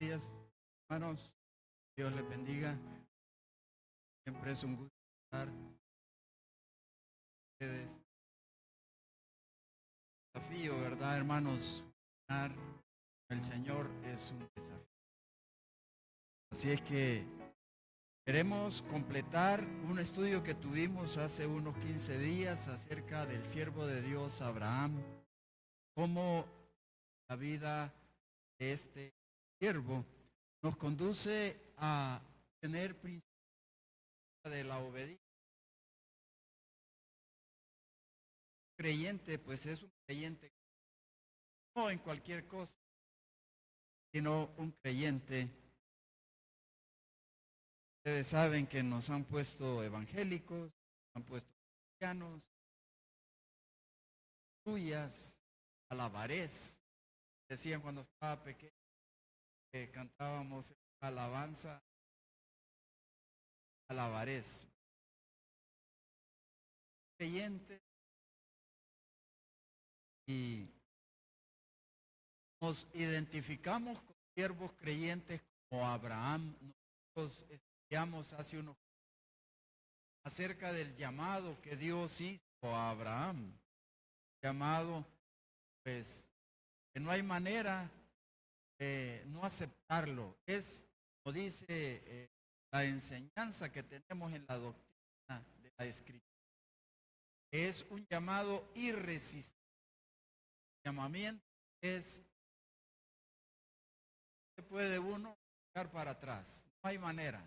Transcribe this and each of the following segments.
días, hermanos. Dios les bendiga. Siempre es un gusto estar con ustedes. Desafío, ¿verdad, hermanos? El Señor es un desafío. Así es que queremos completar un estudio que tuvimos hace unos 15 días acerca del siervo de Dios Abraham, cómo la vida de este siervo nos conduce a tener principios de la obediencia. Creyente, pues es un creyente no en cualquier cosa, sino un creyente. Ustedes saben que nos han puesto evangélicos, nos han puesto cristianos, suyas, alabarés. Decían cuando estaba pequeño que cantábamos alabanza, alabarés. Creyente, y nos identificamos con siervos creyentes como Abraham. Nosotros estudiamos hace unos acerca del llamado que Dios hizo a Abraham. Llamado, pues, que no hay manera de no aceptarlo. Es, como dice la enseñanza que tenemos en la doctrina de la Escritura. Es un llamado irresistible. El llamamiento es, no se puede uno echar para atrás. No hay manera.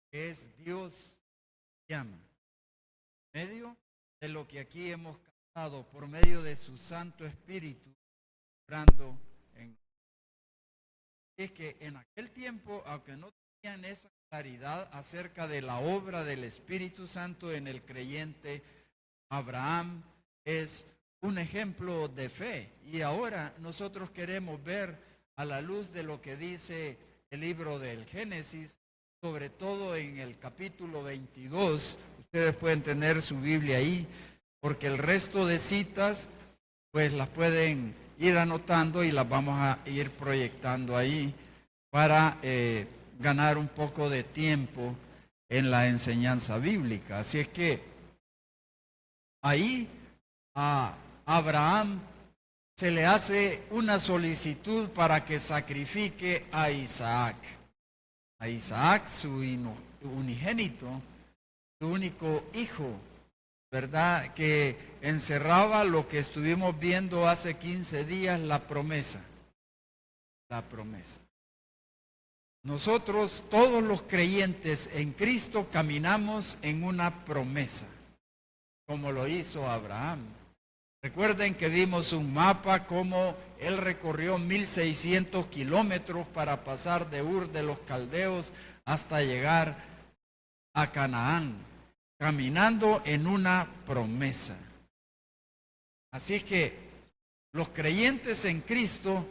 Es Dios llama. Medio de lo que aquí hemos cantado, por medio de su Santo Espíritu, obrando en. Es que en aquel tiempo, aunque no tenían esa claridad acerca de la obra del Espíritu Santo en el creyente, Abraham es un ejemplo de fe. Y ahora nosotros queremos ver a la luz de lo que dice el libro del Génesis, sobre todo en el capítulo 22. Ustedes pueden tener su Biblia ahí, porque el resto de citas pues las pueden ir anotando y las vamos a ir proyectando ahí para ganar un poco de tiempo en la enseñanza bíblica. Así es que ahí a Abraham se le hace una solicitud para que sacrifique a Isaac. A Isaac, su unigénito, su único hijo, ¿verdad? Que encerraba lo que estuvimos viendo hace 15 días, la promesa. La promesa. Nosotros, todos los creyentes en Cristo, caminamos en una promesa, como lo hizo Abraham. Recuerden que vimos un mapa, como él recorrió 1600 kilómetros para pasar de Ur de los Caldeos hasta llegar a Canaán, caminando en una promesa. Así que los creyentes en Cristo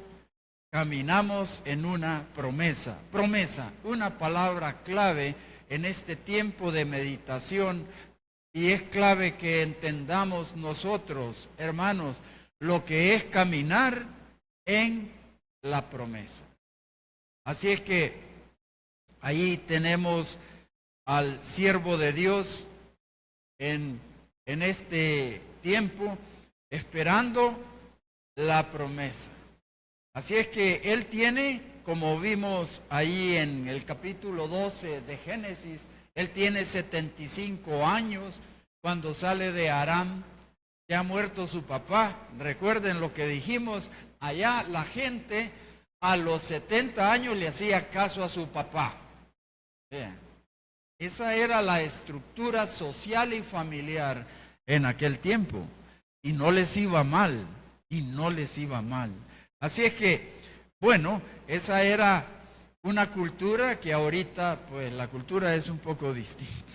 caminamos en una promesa. Promesa, una palabra clave en este tiempo de meditación. Y es clave que entendamos nosotros, hermanos, lo que es caminar en la promesa. Así es que ahí tenemos al siervo de Dios en este tiempo, esperando la promesa. Así es que él tiene, como vimos ahí en el capítulo 12 de Génesis, él tiene 75 años cuando sale de Aram. Ya ha muerto su papá. Recuerden lo que dijimos. Allá la gente a los 70 años le hacía caso a su papá. Vean. Esa era la estructura social y familiar en aquel tiempo. Y no les iba mal. Y no les iba mal. Así es que, bueno, esa era una cultura que ahorita, pues la cultura es un poco distinta,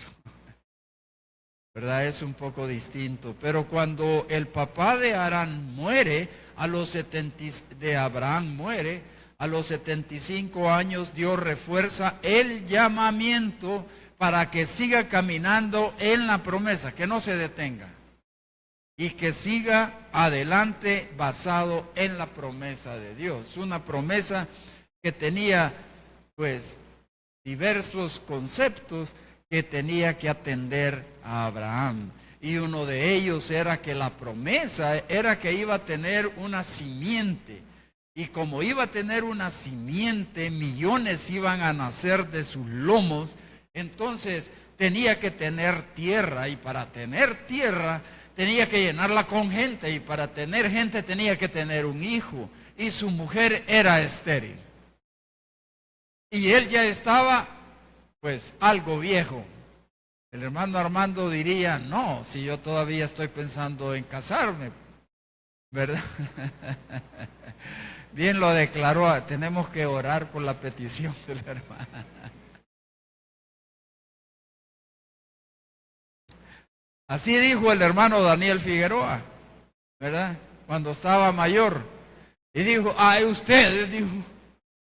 ¿verdad? Es un poco distinto. Pero cuando el papá de Abraham muere, a los 75 años, Dios refuerza el llamamiento para que siga caminando en la promesa, que no se detenga y que siga adelante basado en la promesa de Dios. Una promesa que tenía pues diversos conceptos que tenía que atender a Abraham. Y uno de ellos era que la promesa era que iba a tener una simiente. Y como iba a tener una simiente, millones iban a nacer de sus lomos. Entonces tenía que tener tierra. Y para tener tierra tenía que llenarla con gente. Y para tener gente tenía que tener un hijo. Y su mujer era estéril. Y él ya estaba pues algo viejo. El hermano Armando diría, no, si yo todavía estoy pensando en casarme, ¿verdad? Bien lo declaró, tenemos que orar por la petición del hermano. Así dijo el hermano Daniel Figueroa, ¿verdad? Cuando estaba mayor. Y dijo, ay, usted, dijo,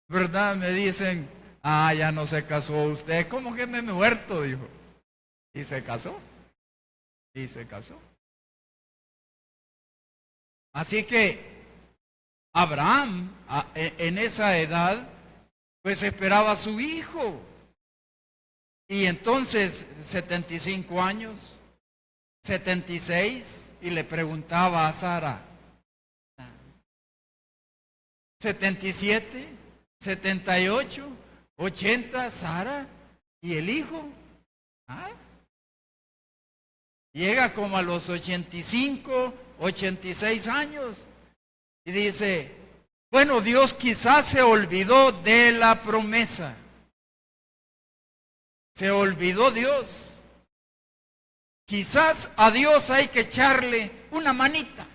¿verdad? Me dicen, ya no se casó usted, ¿cómo que me he muerto? Dijo. Y se casó. Y se casó. Así que Abraham, en esa edad, pues esperaba a su hijo. Y entonces, 75 años, 76, y le preguntaba a Sara, 77, 78, 80, Sara, ¿y el hijo? Llega como a los 85, 86 años y dice, bueno, Dios quizás se olvidó de la promesa. Se olvidó Dios. Quizás a Dios hay que echarle una manita.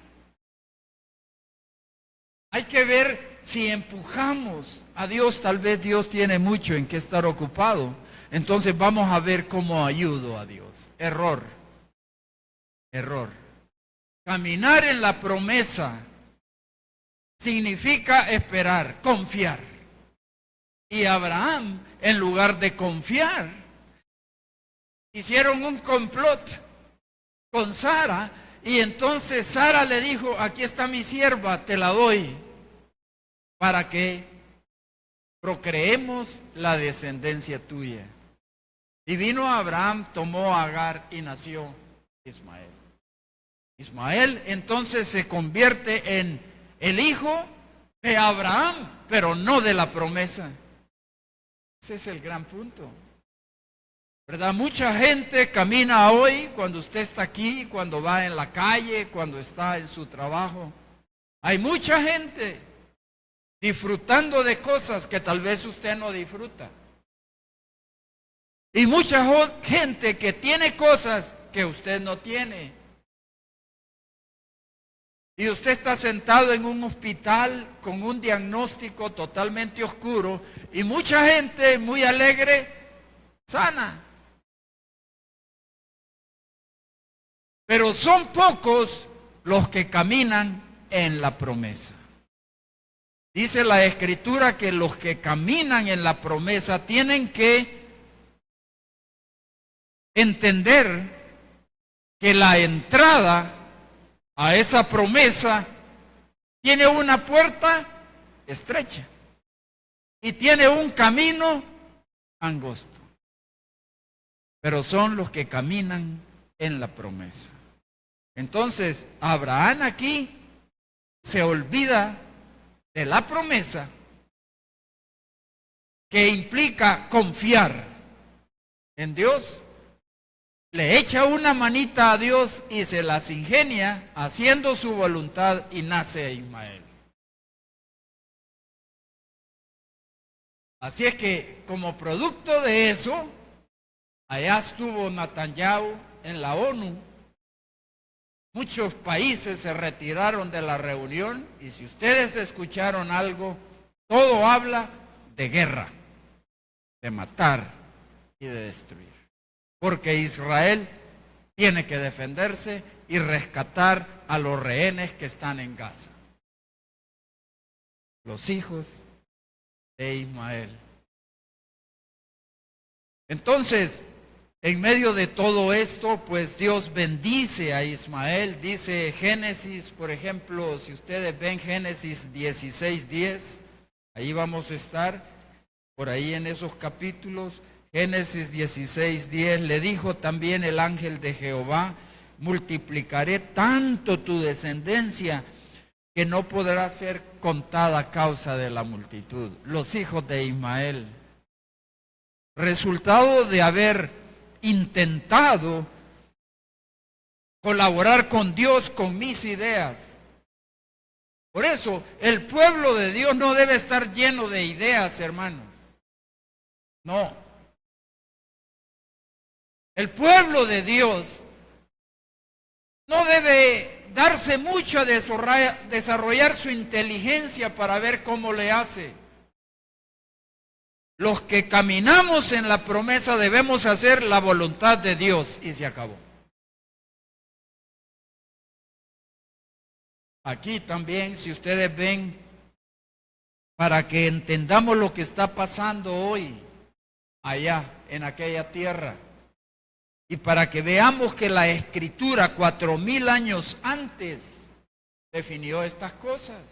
Hay que ver si empujamos a Dios. Tal vez Dios tiene mucho en que estar ocupado. Entonces vamos a ver cómo ayudo a Dios. Error. Caminar en la promesa significa esperar, confiar. Y Abraham, en lugar de confiar, hicieron un complot con Sara. Y entonces Sara le dijo, aquí está mi sierva, te la doy, para que procreemos la descendencia tuya. Y vino Abraham, tomó a Agar y nació Ismael. Ismael entonces se convierte en el hijo de Abraham, pero no de la promesa. Ese es el gran punto, ¿verdad? Mucha gente camina hoy, cuando usted está aquí, cuando va en la calle, cuando está en su trabajo. Hay mucha gente disfrutando de cosas que tal vez usted no disfruta. Y mucha gente que tiene cosas que usted no tiene. Y usted está sentado en un hospital con un diagnóstico totalmente oscuro y mucha gente muy alegre, sana. Pero son pocos los que caminan en la promesa. Dice la Escritura que los que caminan en la promesa tienen que entender que la entrada a esa promesa tiene una puerta estrecha y tiene un camino angosto. Pero son los que caminan en la promesa. Entonces, Abraham aquí se olvida de la promesa, que implica confiar en Dios. Le echa una manita a Dios y se las ingenia haciendo su voluntad y nace Ismael. Así es que como producto de eso, allá estuvo Netanyahu en la ONU. Muchos países se retiraron de la reunión y si ustedes escucharon algo, todo habla de guerra, de matar y de destruir. Porque Israel tiene que defenderse y rescatar a los rehenes que están en Gaza. Los hijos de Ismael. Entonces, en medio de todo esto, pues Dios bendice a Ismael. Dice Génesis, por ejemplo, si ustedes ven Génesis 16:10, Ahí vamos a estar, por ahí en esos capítulos. Génesis 16:10, le dijo también el ángel de Jehová, multiplicaré tanto tu descendencia que no podrá ser contada a causa de la multitud. Los hijos de Ismael, resultado de haber intentado colaborar con Dios con mis ideas. Por eso, el pueblo de Dios no debe estar lleno de ideas, hermanos. No. El pueblo de Dios no debe darse mucho a desarrollar su inteligencia para ver cómo le hace. Los que caminamos en la promesa debemos hacer la voluntad de Dios y se acabó. Aquí también, si ustedes ven, para que entendamos lo que está pasando hoy, allá, en aquella tierra, y para que veamos que la Escritura 4000 años antes definió estas cosas.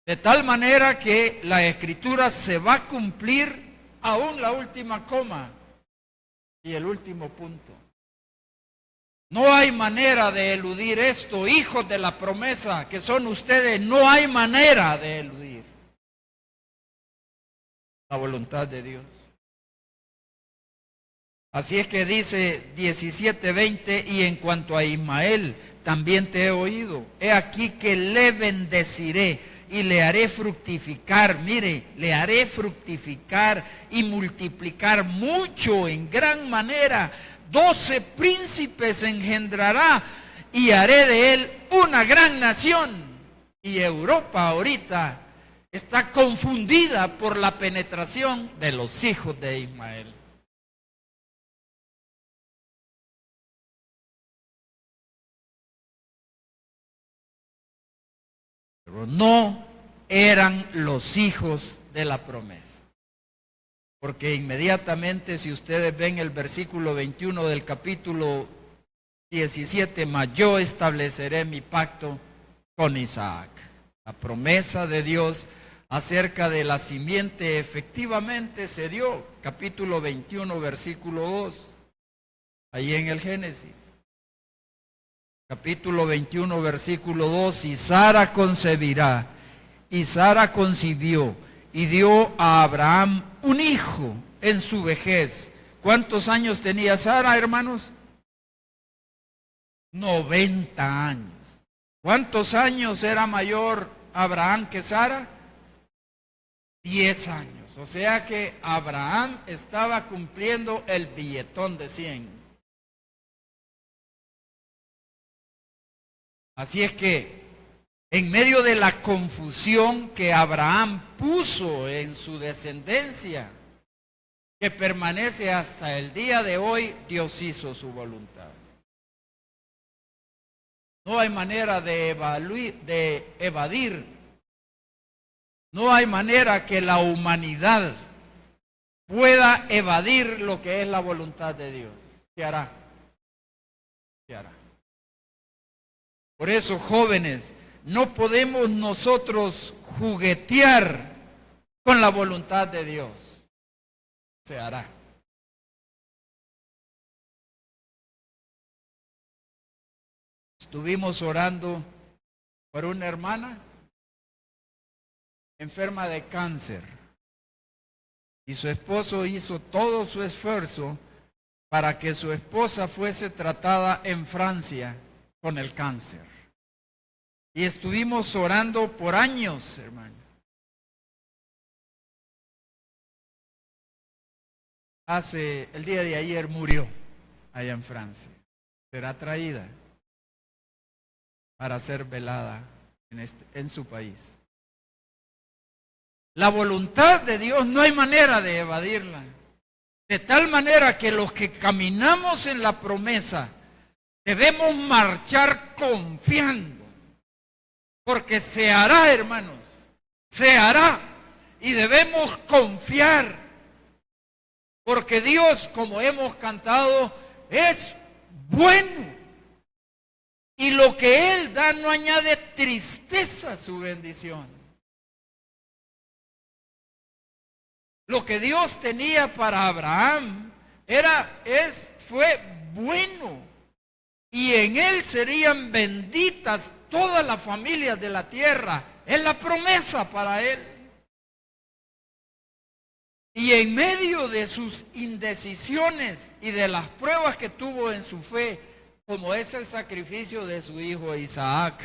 De tal manera que la Escritura se va a cumplir aún la última coma y el último punto. No hay manera de eludir esto, hijos de la promesa que son ustedes, no hay manera de eludir la voluntad de Dios. Así es que dice 17:20, y en cuanto a Ismael, también te he oído. He aquí que le bendeciré y le haré fructificar, mire, le haré fructificar y multiplicar mucho en gran manera. 12 príncipes engendrará y haré de él una gran nación. Y Europa ahorita está confundida por la penetración de los hijos de Ismael. Pero no eran los hijos de la promesa. Porque inmediatamente, si ustedes ven el versículo 21 del capítulo 17, mas yo estableceré mi pacto con Isaac. La promesa de Dios acerca de la simiente efectivamente se dio. Capítulo 21, versículo 2, ahí en el Génesis. Capítulo 21, versículo 2, y Sara concebirá, y Sara concibió, y dio a Abraham un hijo en su vejez. ¿Cuántos años tenía Sara, hermanos? 90 años. ¿Cuántos años era mayor Abraham que Sara? 10 años. O sea que Abraham estaba cumpliendo el billetón de 100. Así es que en medio de la confusión que Abraham puso en su descendencia, que permanece hasta el día de hoy, Dios hizo su voluntad. No hay manera de evadir, no hay manera que la humanidad pueda evadir lo que es la voluntad de Dios. ¿Qué hará? ¿Qué hará? Por eso, jóvenes, no podemos nosotros juguetear con la voluntad de Dios. Se hará. Estuvimos orando por una hermana enferma de cáncer y su esposo hizo todo su esfuerzo para que su esposa fuese tratada en Francia con el cáncer. Y estuvimos orando por años, hermano. El día de ayer murió allá en Francia. Será traída para ser velada en su país. La voluntad de Dios no hay manera de evadirla. De tal manera que los que caminamos en la promesa debemos marchar confiando. Porque se hará, hermanos, se hará. Y debemos confiar. Porque Dios, como hemos cantado, es bueno. Y lo que Él da no añade tristeza a su bendición. Lo que Dios tenía para Abraham fue bueno. Y en él serían benditas todas las familias de la tierra. Es la promesa para él. Y en medio de sus indecisiones y de las pruebas que tuvo en su fe, como es el sacrificio de su hijo Isaac,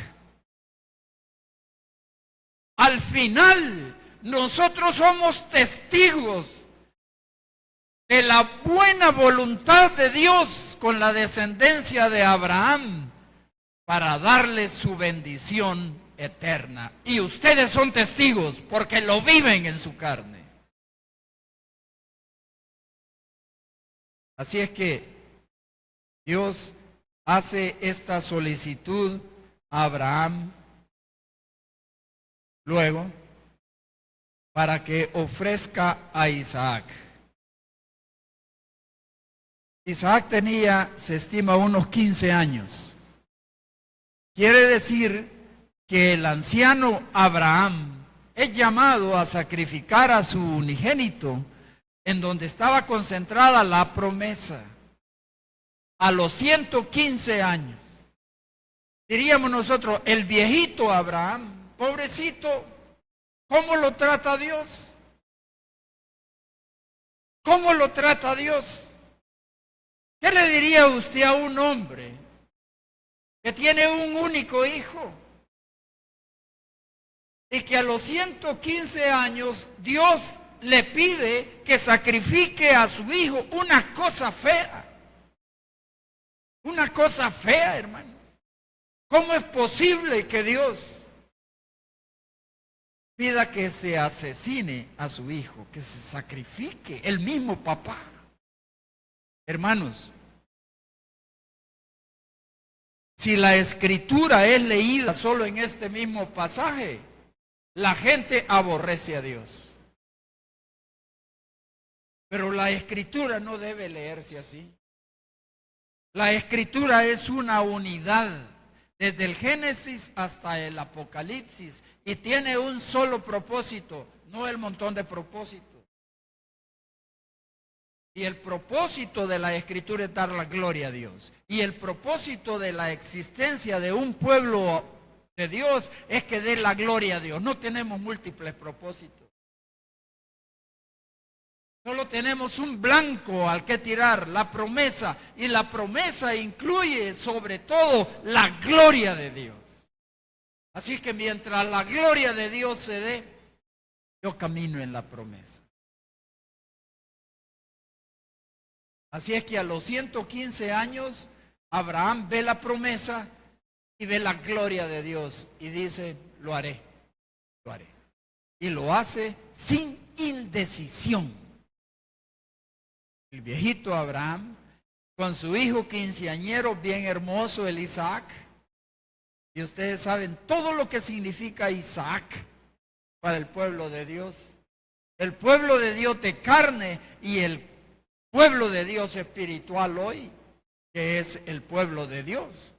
al final nosotros somos testigos de la buena voluntad de Dios con la descendencia de Abraham para darle su bendición eterna. Y ustedes son testigos porque lo viven en su carne. Así es que Dios hace esta solicitud a Abraham luego para que ofrezca a Isaac. Isaac tenía, se estima, unos 15 años. Quiere decir que el anciano Abraham es llamado a sacrificar a su unigénito en donde estaba concentrada la promesa, a los 115 años. Diríamos nosotros, el viejito Abraham, pobrecito, ¿cómo lo trata Dios? ¿Cómo lo trata Dios? ¿Qué le diría usted a un hombre que tiene un único hijo y que a los 115 años Dios le pide que sacrifique a su hijo? Una cosa fea. Una cosa fea, hermanos. ¿Cómo es posible que Dios pida que se asesine a su hijo, que se sacrifique el mismo papá? Hermanos, si la escritura es leída solo en este mismo pasaje, la gente aborrece a Dios. Pero la escritura no debe leerse así. La escritura es una unidad, desde el Génesis hasta el Apocalipsis, y tiene un solo propósito, no el montón de propósitos. Y el propósito de la escritura es dar la gloria a Dios. Y el propósito de la existencia de un pueblo de Dios es que dé la gloria a Dios. No tenemos múltiples propósitos. Solo tenemos un blanco al que tirar, la promesa. Y la promesa incluye sobre todo la gloria de Dios. Así que mientras la gloria de Dios se dé, yo camino en la promesa. Así es que a los 115 años, Abraham ve la promesa y ve la gloria de Dios y dice, lo haré, lo haré. Y lo hace sin indecisión. El viejito Abraham, con su hijo quinceañero bien hermoso, el Isaac, y ustedes saben todo lo que significa Isaac para el pueblo de Dios. El pueblo de Dios de carne y el pueblo de Dios espiritual hoy, que es el pueblo de Dios,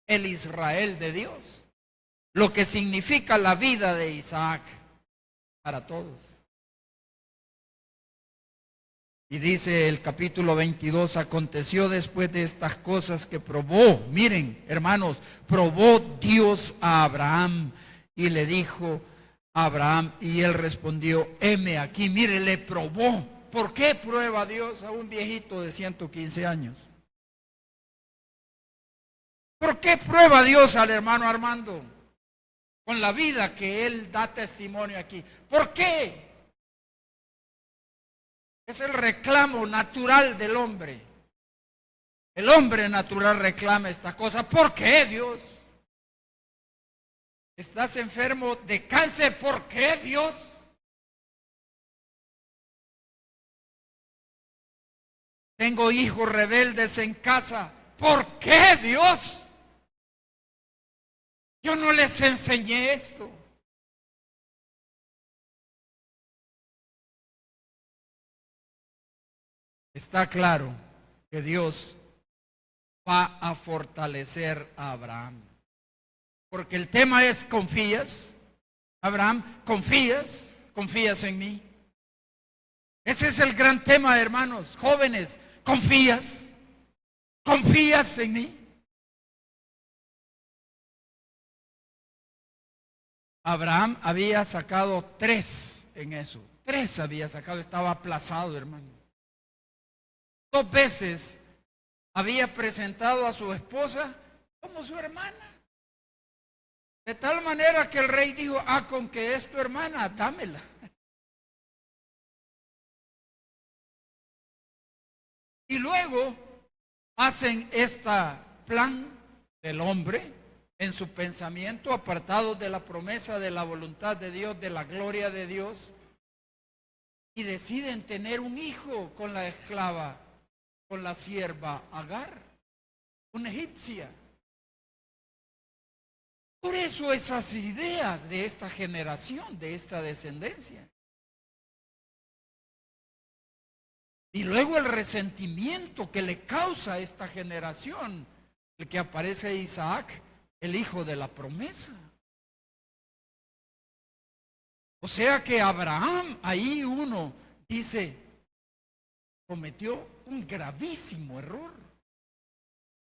el Israel de Dios, lo que significa la vida de Isaac para todos. Y dice el capítulo 22, aconteció después de estas cosas que probó, miren hermanos, probó Dios a Abraham y le dijo a Abraham, y él respondió, heme aquí, mire, le probó. ¿Por qué prueba Dios a un viejito de 115 años? ¿Por qué prueba Dios al hermano Armando con la vida que él da testimonio aquí? ¿Por qué? Es el reclamo natural del hombre. El hombre natural reclama estas cosas. ¿Por qué, Dios? ¿Estás enfermo de cáncer? ¿Por qué, Dios? Tengo hijos rebeldes en casa. ¿Por qué, Dios? Yo no les enseñé esto. Está claro que Dios va a fortalecer a Abraham. Porque el tema es, ¿confías? Abraham, ¿confías? ¿Confías en mí? Ese es el gran tema, hermanos, jóvenes. ¿Confías? ¿Confías en mí? Abraham había sacado 3 en eso. 3 había sacado, estaba aplazado, hermano. 2 veces había presentado a su esposa como su hermana. De tal manera que el rey dijo, con que es tu hermana, dámela. Y luego hacen este plan del hombre en su pensamiento, apartado de la promesa de la voluntad de Dios, de la gloria de Dios, y deciden tener un hijo con la esclava, con la sierva Agar, una egipcia. Por eso esas ideas de esta generación, de esta descendencia. Y luego el resentimiento que le causa a esta generación, el que aparece Isaac, el hijo de la promesa. O sea que Abraham, ahí uno dice, cometió un gravísimo error.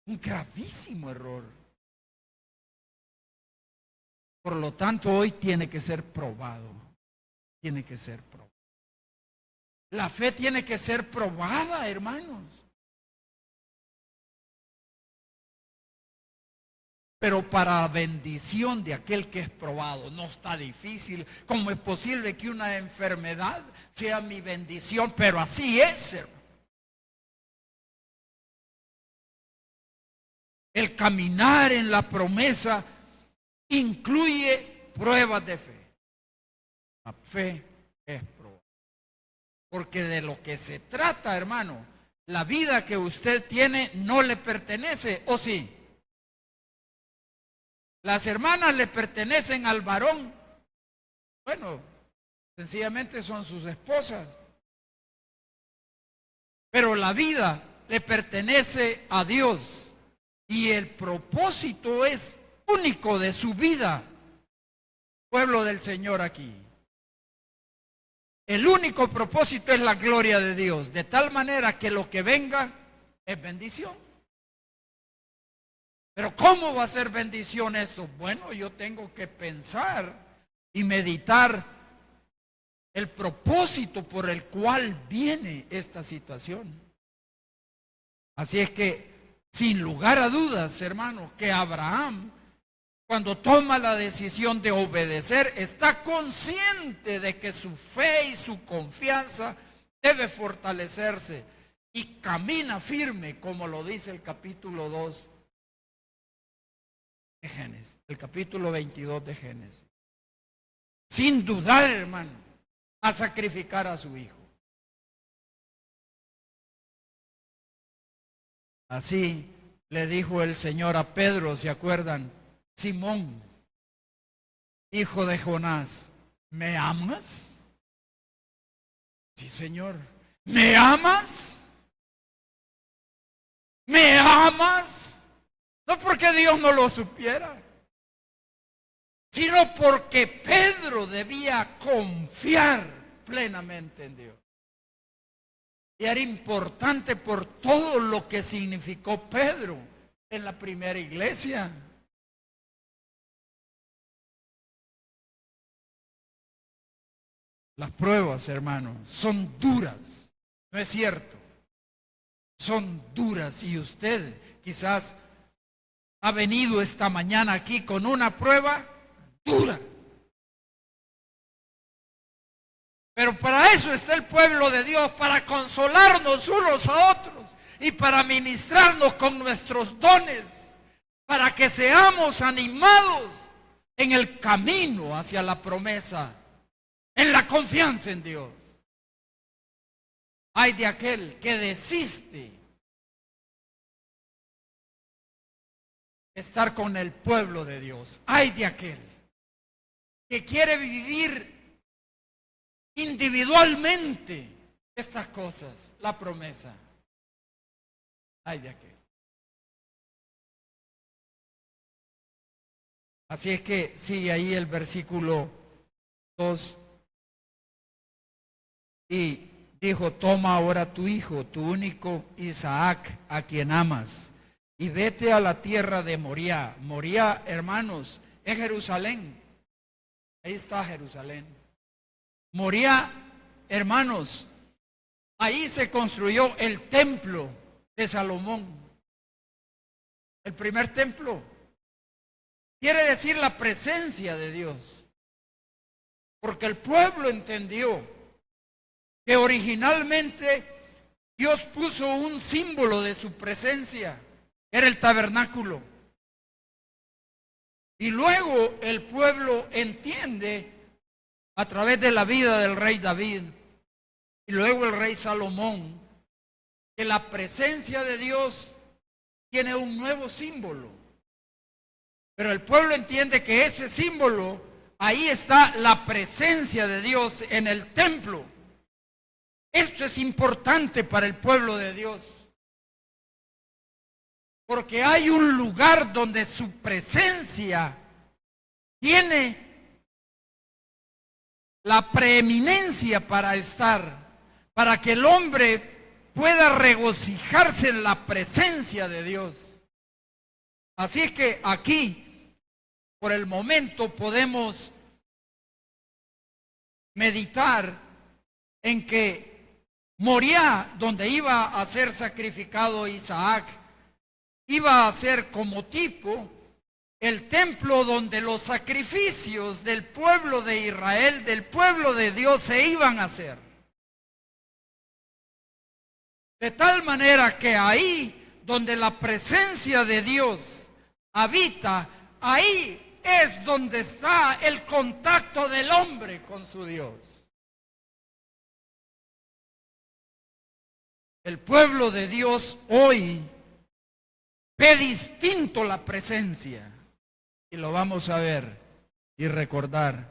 Un gravísimo error. Por lo tanto, hoy tiene que ser probado. Tiene que ser probado. La fe tiene que ser probada, hermanos. Pero para bendición de aquel que es probado, no está difícil. ¿Cómo es posible que una enfermedad sea mi bendición? Pero así es, hermano. El caminar en la promesa incluye pruebas de fe. La fe es probada. Porque de lo que se trata, hermano, la vida que usted tiene no le pertenece, ¿o sí? Las hermanas le pertenecen al varón. Bueno, sencillamente son sus esposas. Pero la vida le pertenece a Dios. Y el propósito es único de su vida. Pueblo del Señor aquí. El único propósito es la gloria de Dios. De tal manera que lo que venga es bendición. Pero ¿cómo va a ser bendición esto? Bueno, yo tengo que pensar y meditar el propósito por el cual viene esta situación. Así es que, sin lugar a dudas, hermanos, que Abraham, cuando toma la decisión de obedecer, está consciente de que su fe y su confianza debe fortalecerse y camina firme, como lo dice el capítulo 2 de Génesis, el capítulo 22 de Génesis. Sin dudar, hermano, a sacrificar a su hijo. Así le dijo el Señor a Pedro, ¿se acuerdan? Simón, hijo de Jonás, ¿me amas? Sí, Señor. ¿Me amas? ¿Me amas? No porque Dios no lo supiera, sino porque Pedro debía confiar plenamente en Dios. Y era importante por todo lo que significó Pedro en la primera iglesia. Las pruebas, hermanos, son duras, ¿no es cierto? Son duras y usted quizás ha venido esta mañana aquí con una prueba dura. Pero para eso está el pueblo de Dios, para consolarnos unos a otros y para ministrarnos con nuestros dones, para que seamos animados en el camino hacia la promesa, en la confianza en Dios. Ay de aquel que desiste estar con el pueblo de Dios. Ay de aquel que quiere vivir individualmente estas cosas, la promesa. Ay de aquel. Así es que sigue ahí el versículo 2 y dijo: toma ahora tu hijo, tu único Isaac, a quien amas, y vete a la tierra de Moriah. Moriah, hermanos, es Jerusalén. Ahí está Jerusalén. Moriah, hermanos, ahí se construyó el templo de Salomón. El primer templo. Quiere decir la presencia de Dios. Porque el pueblo entendió que originalmente Dios puso un símbolo de su presencia. Era el tabernáculo. Y luego el pueblo entiende a través de la vida del rey David y luego el rey Salomón que la presencia de Dios tiene un nuevo símbolo. Pero el pueblo entiende que ese símbolo, ahí está la presencia de Dios en el templo. Esto es importante para el pueblo de Dios. Porque hay un lugar donde su presencia tiene la preeminencia para estar, para que el hombre pueda regocijarse en la presencia de Dios. Así es que aquí, por el momento, podemos meditar en que Moriah, donde iba a ser sacrificado Isaac, iba a ser como tipo el templo donde los sacrificios del pueblo de Israel, del pueblo de Dios, se iban a hacer. De tal manera que ahí donde la presencia de Dios habita, ahí es donde está el contacto del hombre con su Dios. El pueblo de Dios hoy ve distinto la presencia. Y lo vamos a ver y recordar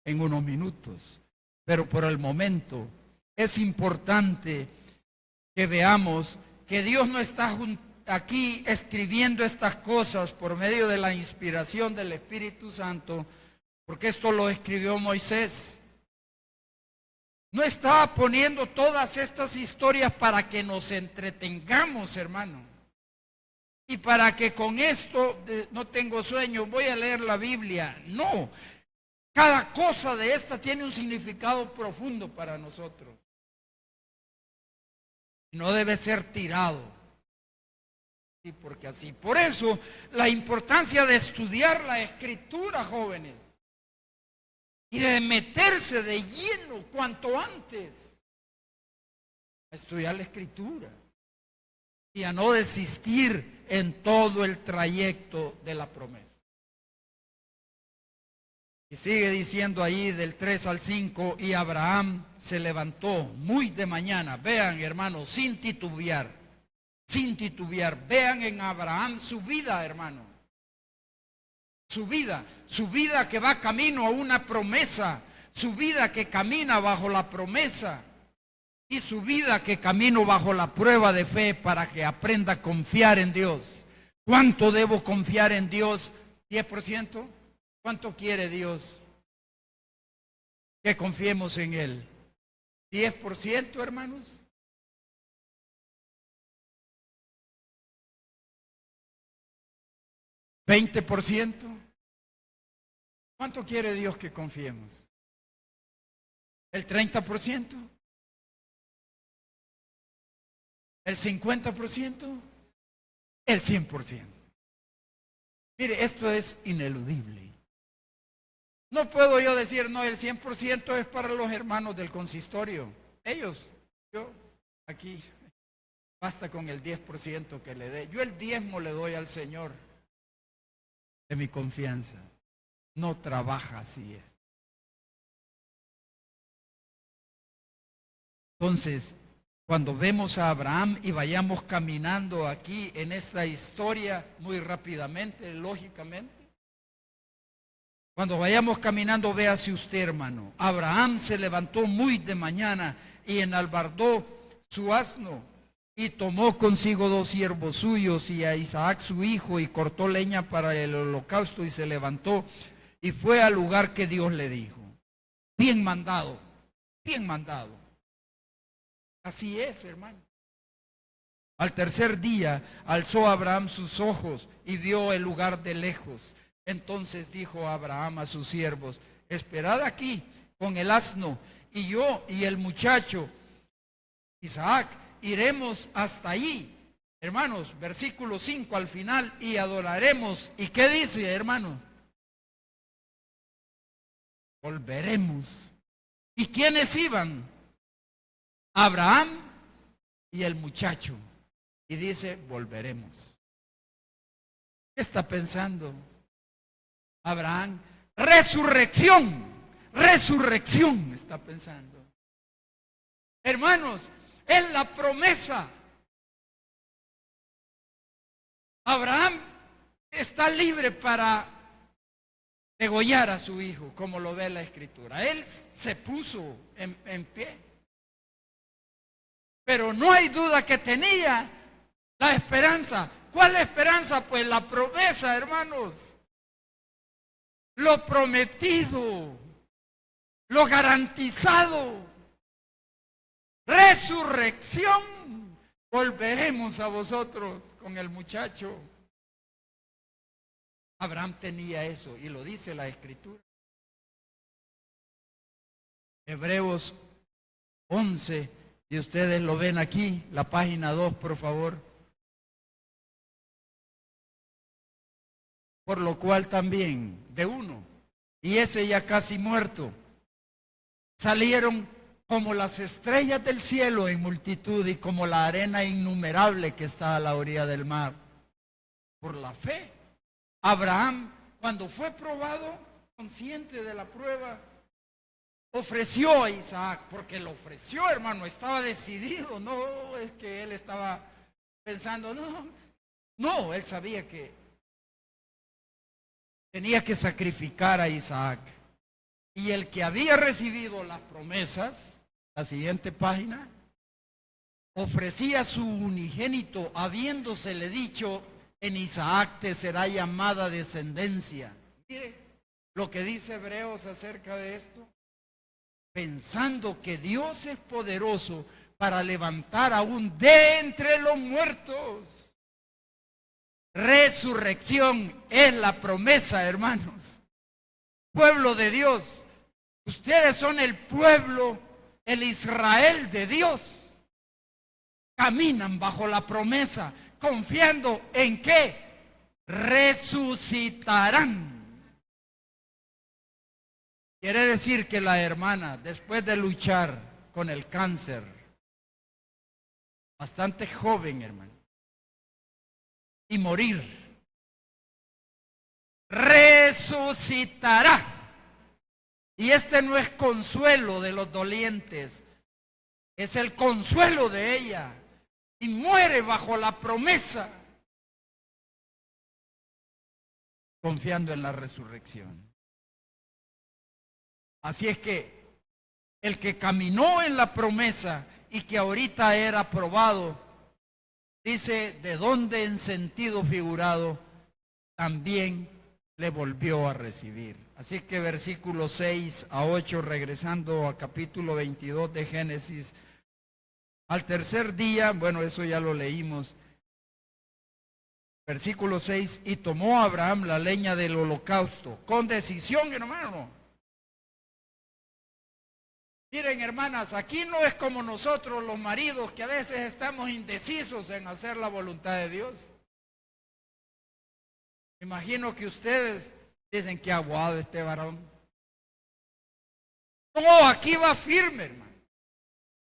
en unos minutos. Pero por el momento es importante que veamos que Dios no está aquí escribiendo estas cosas por medio de la inspiración del Espíritu Santo, porque esto lo escribió Moisés. No está poniendo todas estas historias para que nos entretengamos, hermano. Y para que con esto, no tengo sueño, voy a leer la Biblia. No, cada cosa de esta tiene un significado profundo para nosotros. No debe ser tirado. Sí, porque así. Por eso, la importancia de estudiar la Escritura, jóvenes. Y de meterse de lleno cuanto antes a estudiar la Escritura. Y a no desistir en todo el trayecto de la promesa. Y sigue diciendo ahí del 3 al 5, y Abraham se levantó muy de mañana. Vean, hermanos, sin titubear, vean en Abraham su vida, hermano. Su vida que va camino a una promesa, su vida que camina bajo la promesa. Y su vida que camino bajo la prueba de fe para que aprenda a confiar en Dios. ¿Cuánto debo confiar en Dios? ¿10%? ¿Cuánto quiere Dios que confiemos en Él? ¿10%, hermanos? ¿20%? ¿Cuánto quiere Dios que confiemos? ¿El 30%? ¿El 50%? El 100%. Mire, esto es ineludible. No puedo yo decir, no, el 100% es para los hermanos del consistorio. Ellos, yo, aquí, basta con el 10% que le dé. Yo el diezmo le doy al Señor de mi confianza. No trabaja así. Entonces, cuando vemos a Abraham y vayamos caminando aquí en esta historia muy rápidamente, lógicamente. Cuando vayamos caminando, véase usted, hermano. Abraham se levantó muy de mañana y enalbardó su asno y tomó consigo 2 siervos suyos y a Isaac su hijo y cortó leña para el holocausto y se levantó y fue al lugar que Dios le dijo. Bien mandado, bien mandado. Así es, hermano. Al tercer día alzó Abraham sus ojos y vio el lugar de lejos. Entonces dijo Abraham a sus siervos: esperad aquí con el asno, y yo y el muchacho Isaac iremos hasta allí. Hermanos, versículo 5 al final: y adoraremos. ¿Y qué dice, hermanos? Volveremos. ¿Y quiénes iban? Abraham y el muchacho. Y dice: volveremos. ¿Qué está pensando Abraham? Resurrección. Resurrección está pensando. Hermanos, es la promesa. Abraham está libre para degollar a su hijo, como lo ve la Escritura. Él se puso en pie. Pero no hay duda que tenía la esperanza. ¿Cuál esperanza? Pues la promesa, hermanos. Lo prometido. Lo garantizado. Resurrección. Volveremos a vosotros con el muchacho. Abraham tenía eso y lo dice la Escritura. Hebreos 11, y ustedes lo ven aquí, la página 2, por favor. Por lo cual también de uno, y ese ya casi muerto, salieron como las estrellas del cielo en multitud y como la arena innumerable que está a la orilla del mar. Por la fe, Abraham, cuando fue probado, consciente de la prueba, ofreció a Isaac, porque lo ofreció, hermano, estaba decidido. No es que él estaba pensando, no, él sabía que tenía que sacrificar a Isaac. Y el que había recibido las promesas, la siguiente página, ofrecía su unigénito, habiéndosele dicho: en Isaac te será llamada descendencia. Mire lo que dice Hebreos acerca de esto. Pensando que Dios es poderoso para levantar aún de entre los muertos. Resurrección es la promesa, hermanos. Pueblo de Dios, ustedes son el pueblo, el Israel de Dios. Caminan bajo la promesa, confiando en que resucitarán. Quiere decir que la hermana, después de luchar con el cáncer, bastante joven, hermano, y morir, resucitará. Y este no es consuelo de los dolientes, es el consuelo de ella. Y muere bajo la promesa, confiando en la resurrección. Así es que el que caminó en la promesa y que ahorita era probado, dice: de donde en sentido figurado también le volvió a recibir. Así que versículos 6 a 8, regresando a capítulo 22 de Génesis. Al tercer día, bueno, eso ya lo leímos. Versículo 6, y tomó Abraham la leña del holocausto, con decisión, hermano. Miren, hermanas, aquí no es como nosotros los maridos, que a veces estamos indecisos en hacer la voluntad de Dios. Imagino que ustedes dicen: qué aguado este varón. No, aquí va firme, hermano,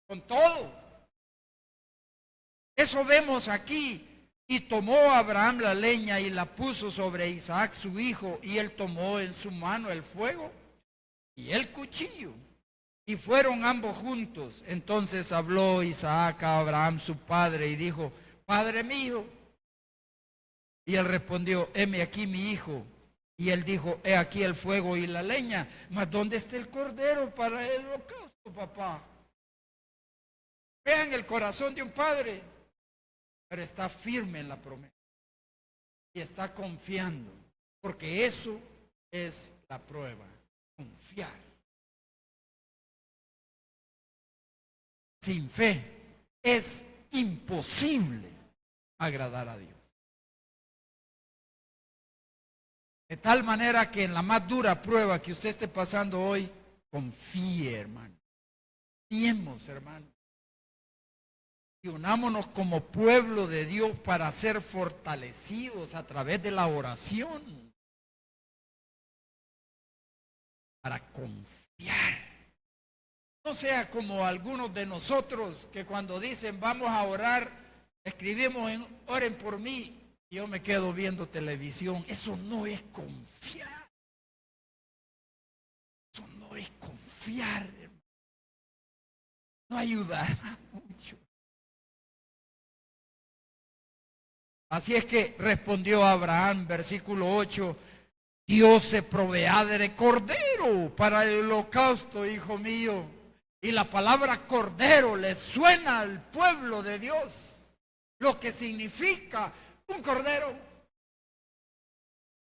con todo. Eso vemos aquí. Y tomó Abraham la leña y la puso sobre Isaac su hijo, y él tomó en su mano el fuego y el cuchillo, y fueron ambos juntos. Entonces habló Isaac a Abraham su padre y dijo: Padre mío. Y él respondió: heme aquí mi hijo. Y él dijo: he aquí el fuego y la leña, mas ¿dónde está el cordero para el holocausto, papá? Vean el corazón de un padre, pero está firme en la promesa y está confiando, porque eso es la prueba, confiar. Sin fe es imposible agradar a Dios. De tal manera que en la más dura prueba que usted esté pasando hoy, confíe, hermano. Confiemos, hermano. Y unámonos como pueblo de Dios para ser fortalecidos a través de la oración. Para confiar. No sea como algunos de nosotros que cuando dicen vamos a orar, escribimos en oren por mí y yo me quedo viendo televisión. Eso no es confiar. Eso no es confiar, hermano. No ayudará mucho. Así es que respondió Abraham, versículo 8, Dios se proveerá de cordero para el holocausto, hijo mío. Y la palabra cordero le suena al pueblo de Dios, lo que significa un cordero,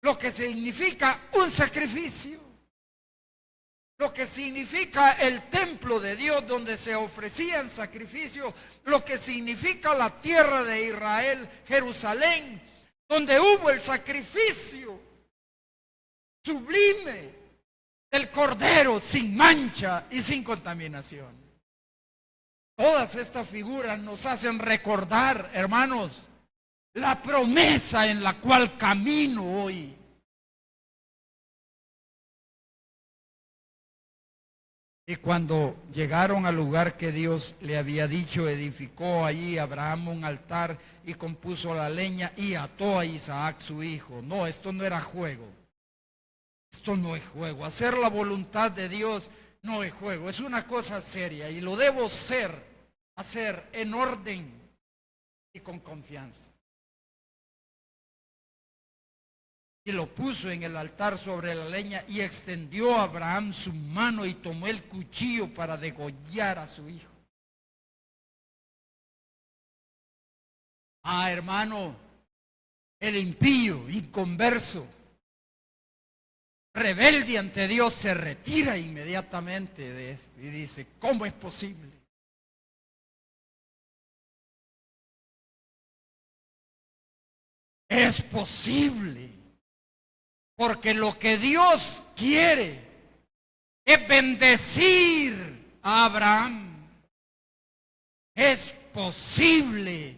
lo que significa un sacrificio, lo que significa el templo de Dios donde se ofrecían sacrificios, lo que significa la tierra de Israel, Jerusalén, donde hubo el sacrificio sublime del cordero sin mancha y sin contaminación. Todas estas figuras nos hacen recordar, hermanos, la promesa en la cual camino hoy. Y cuando llegaron al lugar que Dios le había dicho, edificó allí Abraham un altar y compuso la leña y ató a Isaac su hijo. No, esto no era juego. Esto no es juego. Hacer la voluntad de Dios no es juego. Es una cosa seria y lo debo hacer en orden y con confianza. Y lo puso en el altar sobre la leña y extendió a Abraham su mano y tomó el cuchillo para degollar a su hijo. Ah, hermano, el impío, inconverso, rebelde ante Dios, se retira inmediatamente de esto y dice, ¿cómo es posible? Es posible, porque lo que Dios quiere es bendecir a Abraham. Es posible,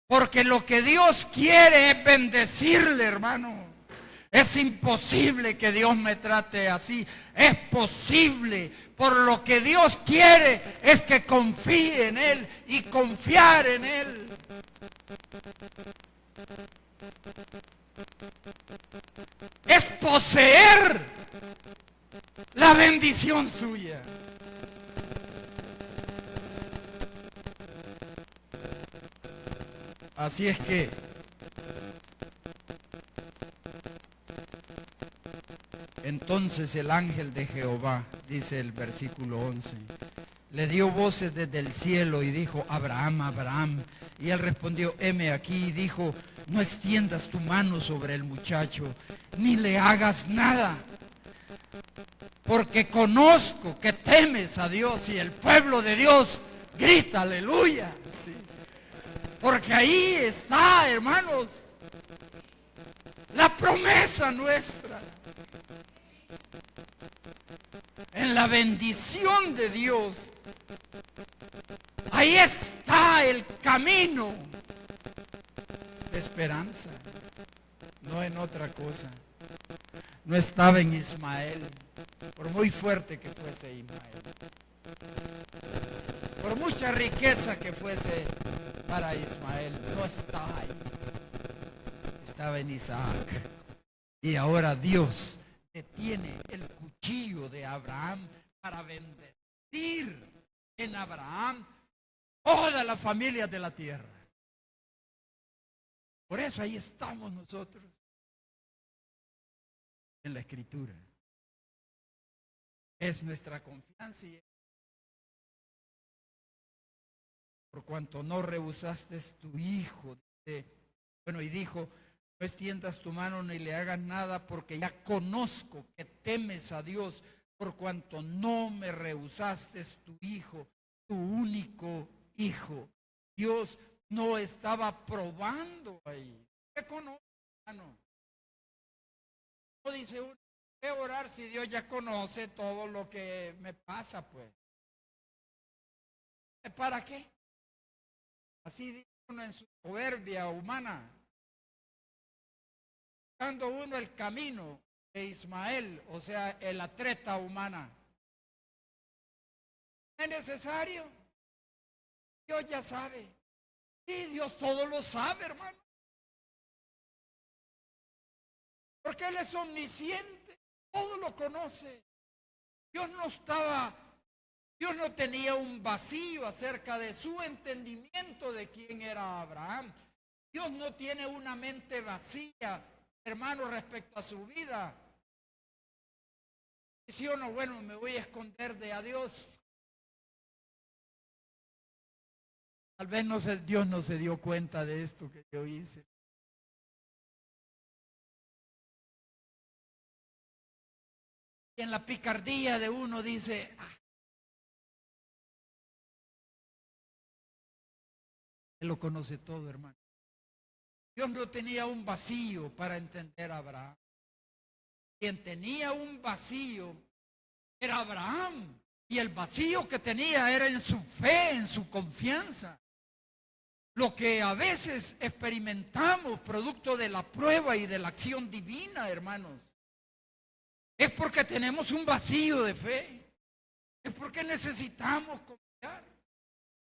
porque lo que Dios quiere es bendecirle, hermano. Es imposible que Dios me trate así. Es posible. Por lo que Dios quiere es que confíe en Él y confiar en Él. Es poseer la bendición suya. Así es que entonces el ángel de Jehová, dice el versículo 11, le dio voces desde el cielo y dijo, Abraham, Abraham. Y él respondió, heme aquí, y dijo, no extiendas tu mano sobre el muchacho, ni le hagas nada, porque conozco que temes a Dios. Y el pueblo de Dios grita, aleluya. Sí. Porque ahí está, hermanos, la promesa nuestra. En la bendición de Dios, ahí está el camino de esperanza, no en otra cosa. No estaba en Ismael, por muy fuerte que fuese Ismael, por mucha riqueza que fuese para Ismael, no estaba ahí. Estaba en Isaac. Y ahora Dios detiene el cuchillo de Abraham para bendecir en Abraham toda la familia de la tierra. Por eso ahí estamos nosotros en la Escritura. Es nuestra confianza y por cuanto no rehusaste tu hijo. Bueno, y dijo, no extiendas tu mano ni le hagas nada, porque ya conozco que temes a Dios, por cuanto no me rehusaste tu hijo, tu único hijo. Dios no estaba probando ahí. ¿Qué conoce, hermano? No dice uno, ¿qué orar si Dios ya conoce todo lo que me pasa, pues? ¿Para qué? Así dice uno en su soberbia humana. Buscando uno el camino de Ismael, o sea, el atleta humana. ¿Es necesario? Dios ya sabe. Sí, Dios todo lo sabe, hermano. Porque Él es omnisciente, todo lo conoce. Dios no tenía un vacío acerca de su entendimiento de quién era Abraham. Dios no tiene una mente vacía, hermano, respecto a su vida. Si o no, bueno, me voy a esconder de a Dios. Tal vez Dios no se dio cuenta de esto que yo hice. Y en la picardía de uno dice, Él lo conoce todo, hermano. Dios no tenía un vacío para entender a Abraham. Quien tenía un vacío era Abraham. Y el vacío que tenía era en su fe, en su confianza. Lo que a veces experimentamos producto de la prueba y de la acción divina, hermanos, es porque tenemos un vacío de fe. Es porque necesitamos confiar.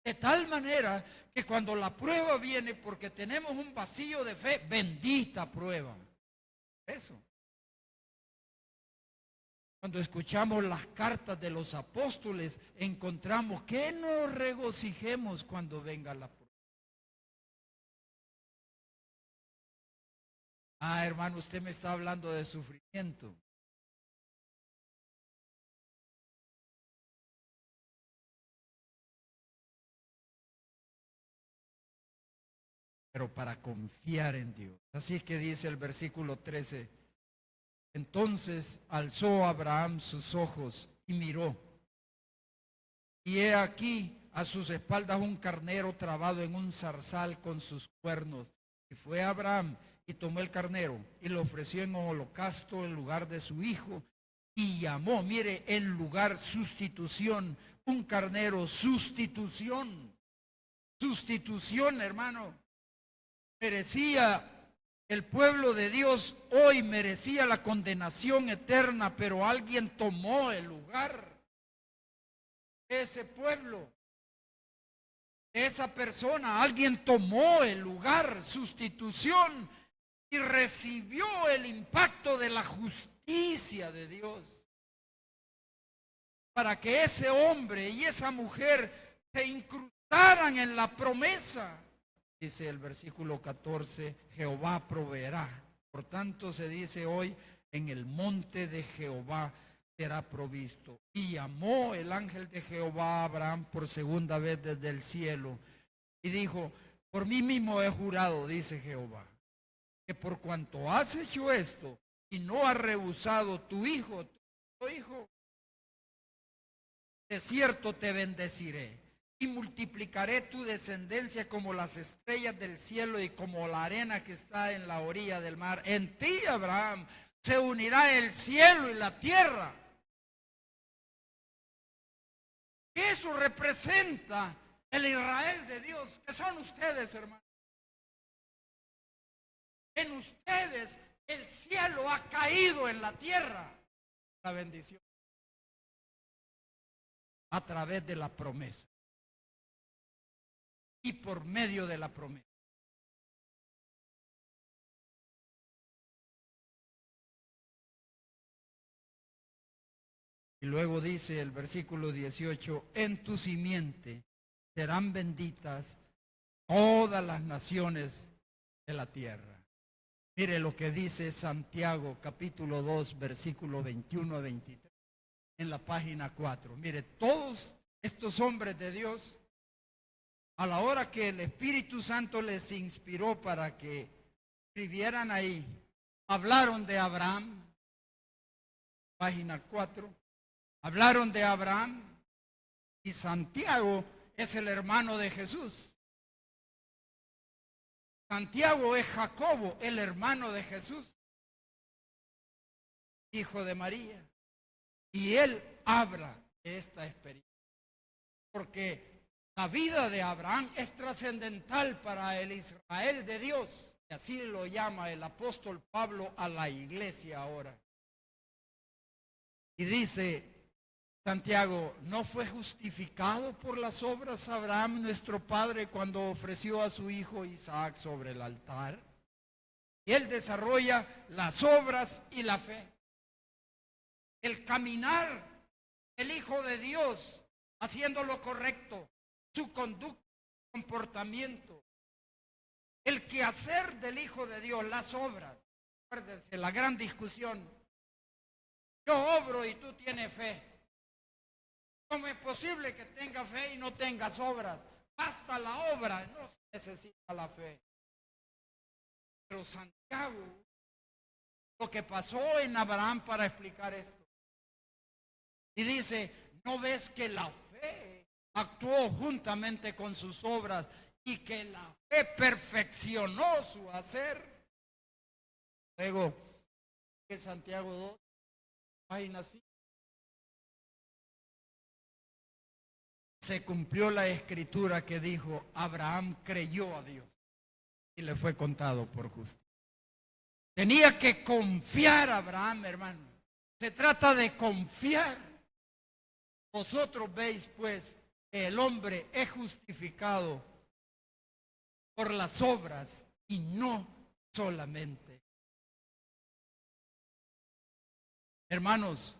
De tal manera que cuando la prueba viene porque tenemos un vacío de fe, bendita prueba. Eso. Cuando escuchamos las cartas de los apóstoles, encontramos que nos regocijemos cuando venga la prueba. Ah, hermano, usted me está hablando de sufrimiento. Pero para confiar en Dios. Así que dice el versículo 13. Entonces alzó Abraham sus ojos y miró. Y he aquí a sus espaldas un carnero trabado en un zarzal con sus cuernos. Y fue Abraham y tomó el carnero y lo ofreció en holocausto en lugar de su hijo. Y llamó, mire, en lugar sustitución, un carnero, sustitución. Sustitución, hermano. Merecía el pueblo de Dios hoy, merecía la condenación eterna, pero alguien tomó el lugar. Ese pueblo, esa persona, alguien tomó el lugar, sustitución, y recibió el impacto de la justicia de Dios. Para que ese hombre y esa mujer se incrustaran en la promesa. Dice el versículo 14, Jehová proveerá. Por tanto se dice hoy, en el monte de Jehová será provisto. Y llamó el ángel de Jehová a Abraham por segunda vez desde el cielo. Y dijo, por mí mismo he jurado, dice Jehová, que por cuanto has hecho esto y no has rehusado tu hijo, de cierto te bendeciré. Y multiplicaré tu descendencia como las estrellas del cielo y como la arena que está en la orilla del mar. En ti, Abraham, se unirá el cielo y la tierra. Eso representa el Israel de Dios, que son ustedes, hermanos. En ustedes el cielo ha caído en la tierra. La bendición. A través de la promesa. Y por medio de la promesa. Y luego dice el versículo 18, en tu simiente serán benditas todas las naciones de la tierra. Mire lo que dice Santiago capítulo 2, versículo 21 a 23, en la página 4. Mire, todos estos hombres de Dios, a la hora que el Espíritu Santo les inspiró para que escribieran ahí, hablaron de Abraham, página 4, hablaron de Abraham, Y Santiago es el hermano de Jesús. Santiago es Jacobo, el hermano de Jesús, hijo de María. Y él habla de esta experiencia. Porque la vida de Abraham es trascendental para el Israel de Dios. Y así lo llama el apóstol Pablo a la iglesia ahora. Y dice Santiago, ¿no fue justificado por las obras Abraham, nuestro padre, cuando ofreció a su hijo Isaac sobre el altar? Y él desarrolla las obras y la fe. El caminar del Hijo de Dios, haciendo lo correcto, su conducta, comportamiento. El quehacer del Hijo de Dios, las obras. Acuérdense, la gran discusión. Yo obro y tú tienes fe. ¿Cómo es posible que tengas fe y no tengas obras? Basta la obra, no se necesita la fe. Pero Santiago, lo que pasó en Abraham para explicar esto. Y dice, ¿no ves que la fe actuó juntamente con sus obras y que la fe perfeccionó su hacer? Luego, que Santiago 2, página 5. Se cumplió la escritura que dijo, Abraham creyó a Dios y le fue contado por justicia. Tenía que confiar a Abraham, hermano. Se trata de confiar. Vosotros veis, pues, que el hombre es justificado por las obras y no solamente. Hermanos,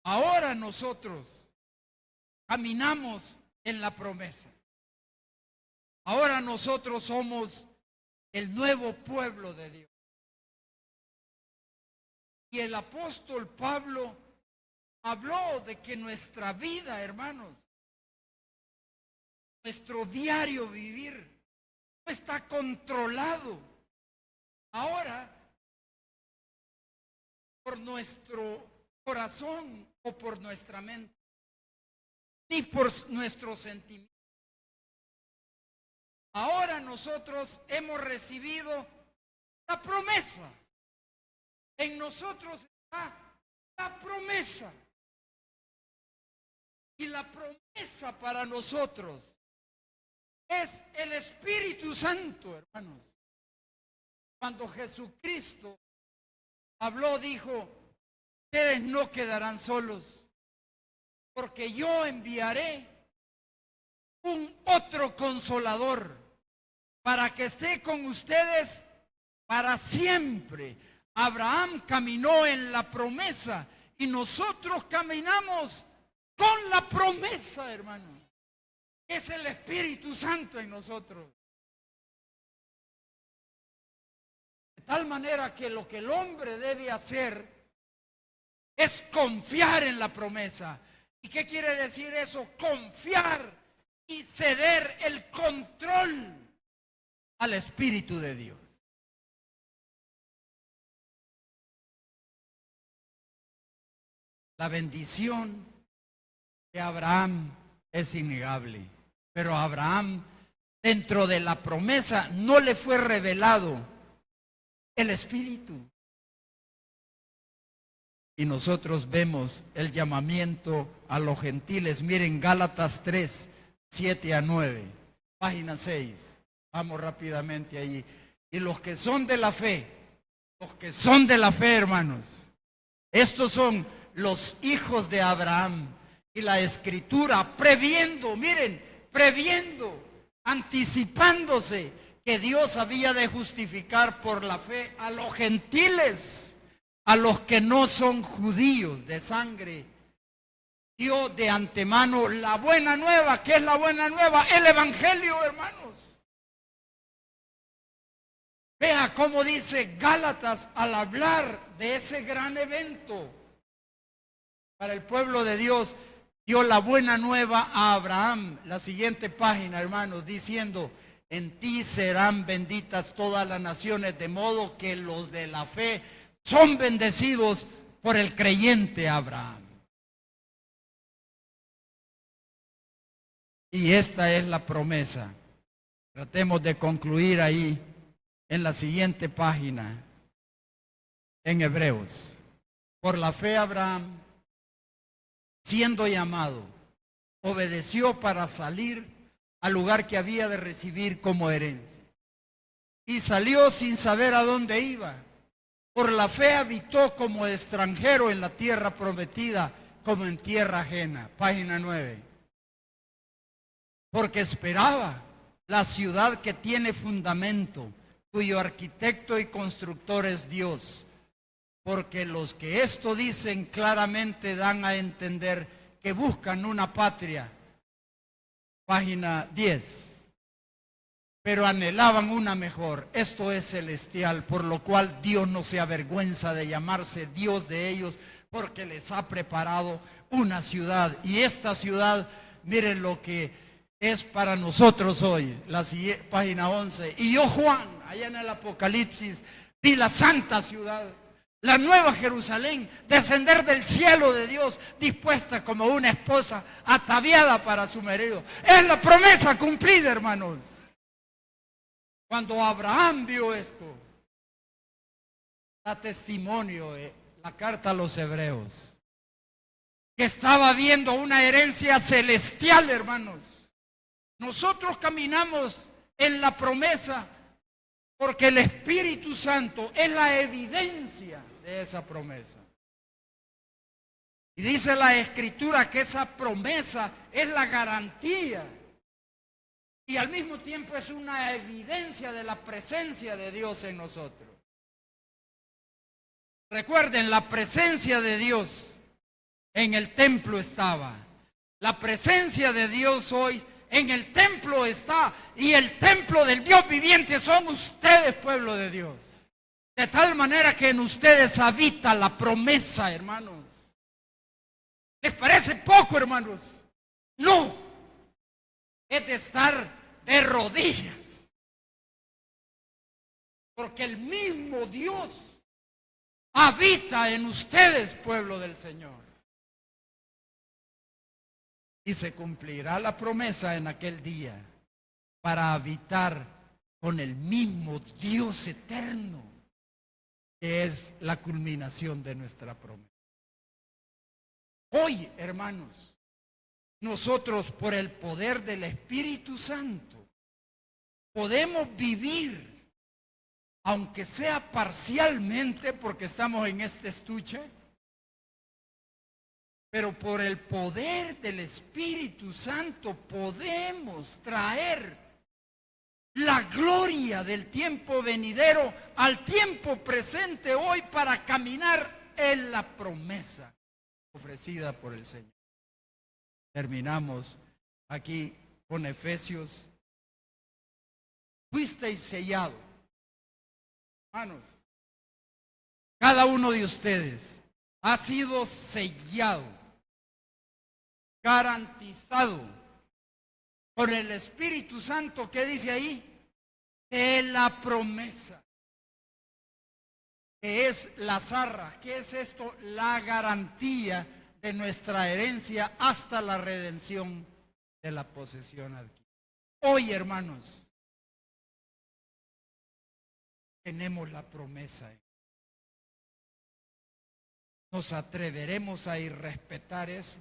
ahora nosotros caminamos en la promesa. Ahora nosotros somos el nuevo pueblo de Dios. Y el apóstol Pablo habló de que nuestra vida, hermanos, nuestro diario vivir, no está controlado ahora por nuestro corazón o por nuestra mente, ni por nuestros sentimientos. Ahora nosotros hemos recibido la promesa. En nosotros está la promesa. Y la promesa para nosotros es el Espíritu Santo, hermanos. Cuando Jesucristo habló, dijo, ustedes no quedarán solos, porque yo enviaré un otro consolador para que esté con ustedes para siempre. Abraham caminó en la promesa y nosotros caminamos con la promesa, hermano. Es el Espíritu Santo en nosotros. De tal manera que lo que el hombre debe hacer es confiar en la promesa. ¿Y qué quiere decir eso? Confiar y ceder el control al Espíritu de Dios. La bendición de Abraham es innegable, pero a Abraham, dentro de la promesa, no le fue revelado el Espíritu. Y nosotros vemos el llamamiento a los gentiles. Miren, Gálatas 3, 7 a 9, página 6. Vamos rápidamente allí. Y los que son de la fe, hermanos, estos son los hijos de Abraham. Y la Escritura previendo, anticipándose que Dios había de justificar por la fe a los gentiles, a los que no son judíos de sangre, dio de antemano la buena nueva. ¿Qué es la buena nueva? El Evangelio, hermanos. Vea cómo dice Gálatas al hablar de ese gran evento para el pueblo de Dios. Dio la buena nueva a Abraham. La siguiente página, hermanos, diciendo, en ti serán benditas todas las naciones, de modo que los de la fe son bendecidos por el creyente Abraham. Y esta es la promesa. Tratemos de concluir ahí en la siguiente página, en Hebreos. Por la fe Abraham, siendo llamado, obedeció para salir al lugar que había de recibir como herencia. Y salió sin saber a dónde iba. Por la fe habitó como extranjero en la tierra prometida, como en tierra ajena. Página 9. Porque esperaba la ciudad que tiene fundamento, cuyo arquitecto y constructor es Dios. Porque los que esto dicen claramente dan a entender que buscan una patria. Página 10. Pero anhelaban una mejor, esto es celestial, por lo cual Dios no se avergüenza de llamarse Dios de ellos, porque les ha preparado una ciudad. Y esta ciudad, miren lo que es para nosotros hoy, la página 11. Y yo, Juan, allá en el Apocalipsis, vi la santa ciudad, la nueva Jerusalén, descender del cielo de Dios, dispuesta como una esposa ataviada para su marido. Es la promesa cumplida, hermanos. Cuando Abraham vio esto, da testimonio, la carta a los hebreos, que estaba viendo una herencia celestial, hermanos. Nosotros caminamos en la promesa porque el Espíritu Santo es la evidencia de esa promesa. Y dice la Escritura que esa promesa es la garantía y al mismo tiempo es una evidencia de la presencia de Dios en nosotros. Recuerden, la presencia de Dios en el templo estaba. La presencia de Dios hoy en el templo está. Y el templo del Dios viviente son ustedes, pueblo de Dios. De tal manera que en ustedes habita la promesa, hermanos. ¿Les parece poco, hermanos? No. Es de estar de rodillas. Porque el mismo Dios habita en ustedes, pueblo del Señor. Y se cumplirá la promesa en aquel día para habitar con el mismo Dios eterno, que es la culminación de nuestra promesa. Hoy, hermanos, nosotros por el poder del Espíritu Santo podemos vivir, aunque sea parcialmente, porque estamos en este estuche, pero por el poder del Espíritu Santo podemos traer la gloria del tiempo venidero al tiempo presente hoy para caminar en la promesa ofrecida por el Señor. Terminamos aquí con Efesios. Fuisteis sellado, hermanos, cada uno de ustedes ha sido sellado, garantizado con el Espíritu Santo. ¿Qué dice ahí? De la promesa, que es la zarra. ¿Qué es esto? La garantía de nuestra herencia hasta la redención de la posesión adquirida. Hoy, hermanos, tenemos la promesa. ¿Nos atreveremos a irrespetar eso?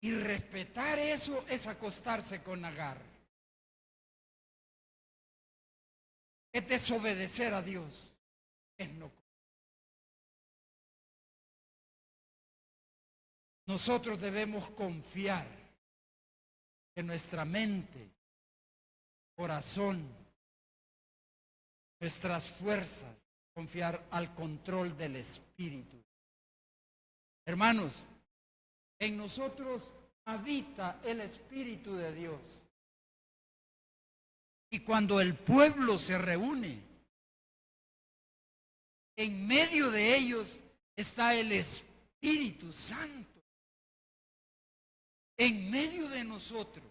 Y respetar eso es acostarse con Agar. Es desobedecer a Dios. Es no. Nosotros debemos confiar en nuestra mente, corazón, nuestras fuerzas, confiar al control del Espíritu. Hermanos, en nosotros habita el Espíritu de Dios. Y cuando el pueblo se reúne, en medio de ellos está el Espíritu Santo. En medio de nosotros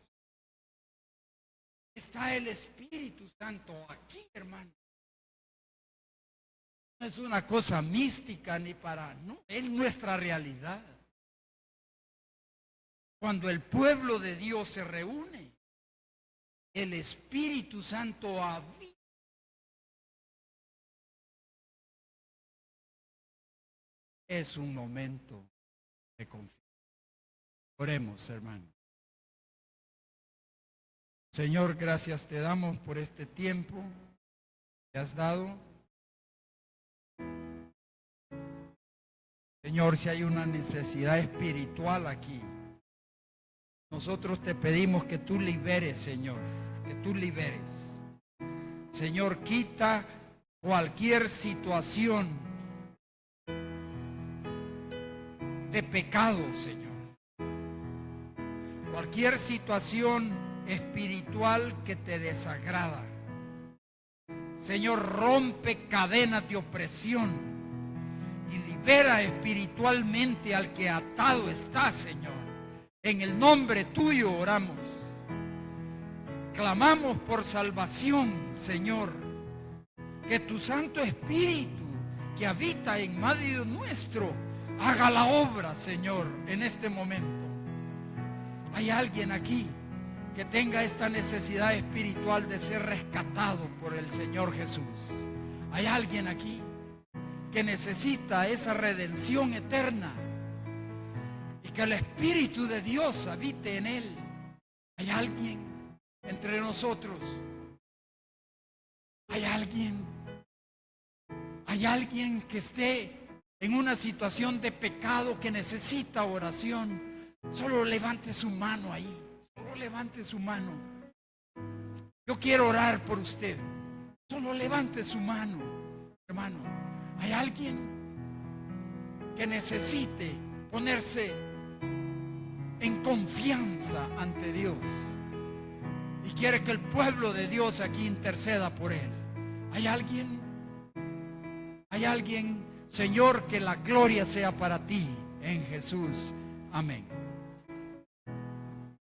está el Espíritu Santo aquí, hermano. No es una cosa mística ni para, no, es nuestra realidad. Cuando el pueblo de Dios se reúne, el Espíritu Santo habita. Es un momento de confianza. Oremos, hermano. Señor, gracias te damos por este tiempo que has dado. Señor, si hay una necesidad espiritual aquí, nosotros te pedimos que tú liberes, Señor, que tú liberes. Señor, quita cualquier situación de pecado, Señor. Cualquier situación espiritual que te desagrada. Señor, rompe cadenas de opresión y libera espiritualmente al que atado está, Señor. En el nombre tuyo oramos. Clamamos por salvación, Señor. Que tu Santo Espíritu que habita en medio nuestro haga la obra, Señor, en este momento. Hay alguien aquí que tenga esta necesidad espiritual de ser rescatado por el Señor Jesús. Hay alguien aquí que necesita esa redención eterna y que el Espíritu de Dios habite en él. Hay alguien entre nosotros. Hay alguien que esté en una situación de pecado que necesita oración. Solo levante su mano ahí. Solo levante su mano. Yo quiero orar por usted. Solo levante su mano, hermano. Hay alguien que necesite ponerse en confianza ante Dios y quiere que el pueblo de Dios aquí interceda por él. Hay alguien, Señor, que la gloria sea para ti en Jesús. Amén.